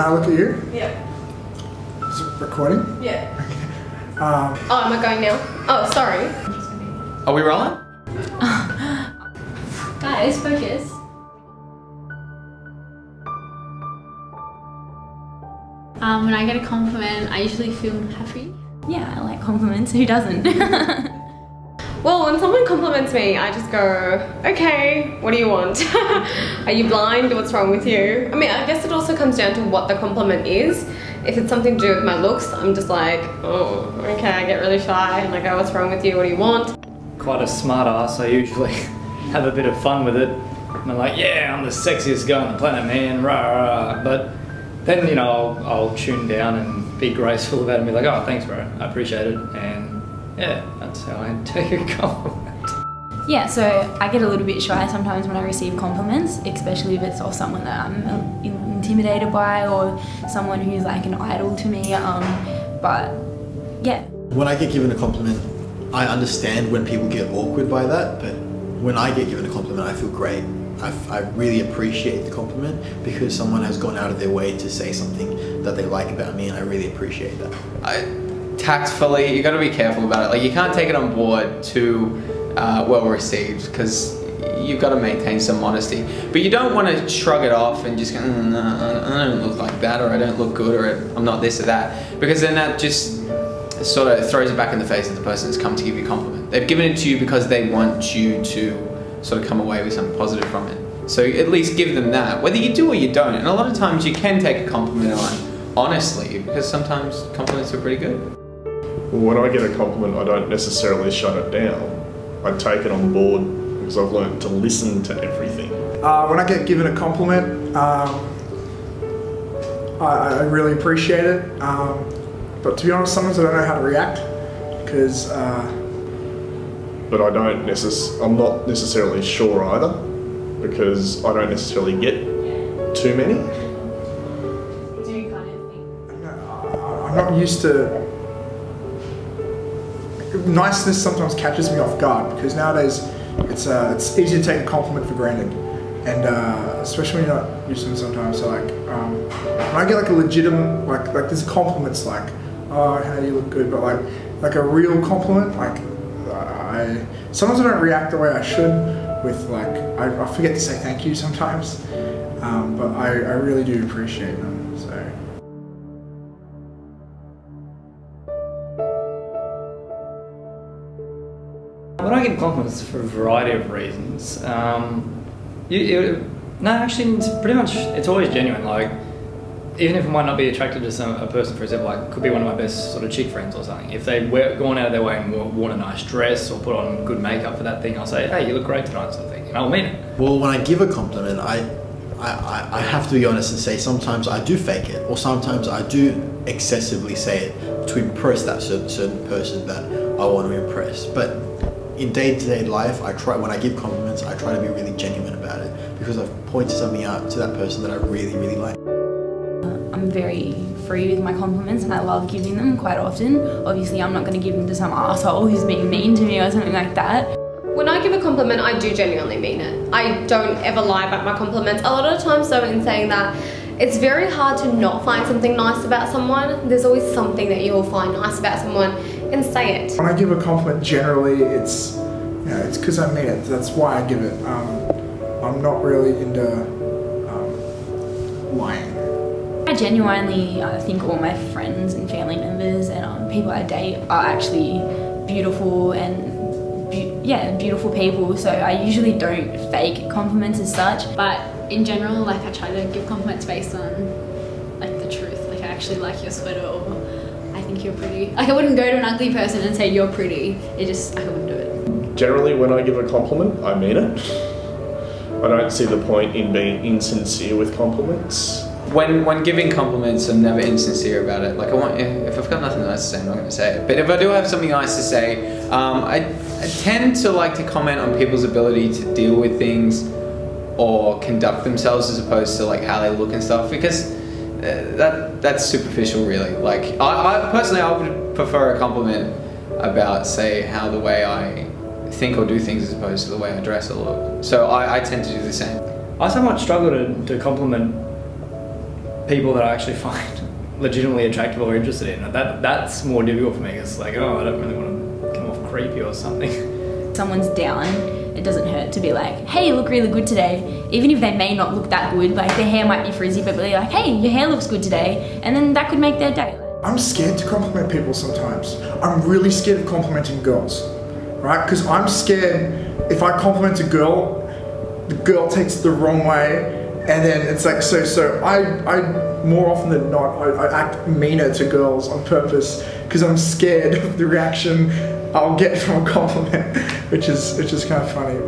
I look at you? Yeah. Is it recording? Yeah. Okay. Oh, am I going now? Oh, sorry. Are we rolling? Guys, focus. When I get a compliment, I usually feel happy. Yeah, I like compliments. Who doesn't? Well, when someone compliments me, I just go, okay, what do you want? Are you blind? What's wrong with you? I mean, I guess it also comes down to what the compliment is. If it's something to do with my looks, I'm just like, oh, okay, I get really shy and I go, what's wrong with you? What do you want? Quite a smart ass, I usually have a bit of fun with it. And I'm like, yeah, I'm the sexiest guy on the planet, man, rah, rah. But then, you know, I'll tune down and be graceful about it and be like, oh, thanks, bro, I appreciate it. And yeah, that's how I take a compliment. Yeah, so I get a little bit shy sometimes when I receive compliments, especially if it's of someone that I'm intimidated by or someone who's like an idol to me, but yeah. When I get given a compliment, I understand when people get awkward by that, but when I get given a compliment, I feel great. I really appreciate the compliment because someone has gone out of their way to say something that they like about me, and I really appreciate that. Tactfully, you got to be careful about it. Like, you can't take it on board too well received, because you've got to maintain some modesty. But you don't want to shrug it off and just go, no, I don't look like that, or I don't look good, or I'm not this or that, because then that just sort of throws it back in the face of the person who's come to give you a compliment. They've given it to you because they want you to sort of come away with something positive from it. So at least give them that, whether you do or you don't. And a lot of times you can take a compliment on honestly, because sometimes compliments are pretty good. Well, when I get a compliment, I don't necessarily shut it down. I take it on board because I've learned to listen to everything. When I get given a compliment, I really appreciate it. But to be honest, sometimes I don't know how to react because. But I'm not necessarily sure either, because I don't necessarily get too many. Do you kind of think? I'm not used to. Niceness sometimes catches me off guard because nowadays it's easy to take a compliment for granted, and especially when you're not used to them sometimes. So like when I get like a legitimate like there's compliments like, oh, how do you look good, but like a real compliment, like sometimes I don't react the way I should with like I forget to say thank you sometimes, but I really do appreciate them. So. When I give compliments for a variety of reasons, no, actually, it's always genuine. Like, even if I might not be attracted to a person, for example, like, could be one of my best sort of chick friends or something. If they've gone out of their way and worn a nice dress or put on good makeup for that thing, I'll say, hey, you look great tonight, sort of thing, and I'll mean it. Well, when I give a compliment, I have to be honest and say sometimes I do fake it, or sometimes I do excessively say it to impress that certain person that I want to impress. But in day-to-day life, when I give compliments, I try to be really genuine about it because I've pointed something out to that person that I really, really like. I'm very free with my compliments and I love giving them quite often. Obviously, I'm not going to give them to some asshole who's being mean to me or something like that. When I give a compliment, I do genuinely mean it. I don't ever lie about my compliments. A lot of the times though, in saying that, it's very hard to not find something nice about someone. There's always something that you'll find nice about someone, and say it. When I give a compliment, generally it's because I mean it. That's why I give it. I'm not really into lying. I genuinely think all my friends and family members and people I date are actually beautiful and beautiful people. So I usually don't fake compliments as such. But in general, like, I try to give compliments based on like the truth. Like, I actually like your sweater, or I think you're pretty. Like, I wouldn't go to an ugly person and say you're pretty. I wouldn't do it. Generally, when I give a compliment, I mean it. I don't see the point in being insincere with compliments. When giving compliments, I'm never insincere about it. Like, if I've got nothing nice to say, I'm not going to say it. But if I do have something nice to say, I tend to like to comment on people's ability to deal with things or conduct themselves as opposed to like how they look and stuff, because that's superficial, really. Like, I personally, I would prefer a compliment about, say, how the way I think or do things as opposed to the way I dress or look. So I tend to do the same. I somewhat struggle to compliment people that I actually find legitimately attractive or interested in. That's more difficult for me. It's like, oh, I don't really want to come off creepy or something. Someone's down, it doesn't hurt to be like, hey, you look really good today. Even if they may not look that good, like their hair might be frizzy, but be like, hey, your hair looks good today. And then that could make their day. I'm scared to compliment people sometimes. I'm really scared of complimenting girls, right? Because I'm scared if I compliment a girl, the girl takes it the wrong way, and then it's like, so I more often than not, I act meaner to girls on purpose because I'm scared of the reaction I'll get from a compliment, which is kind of funny.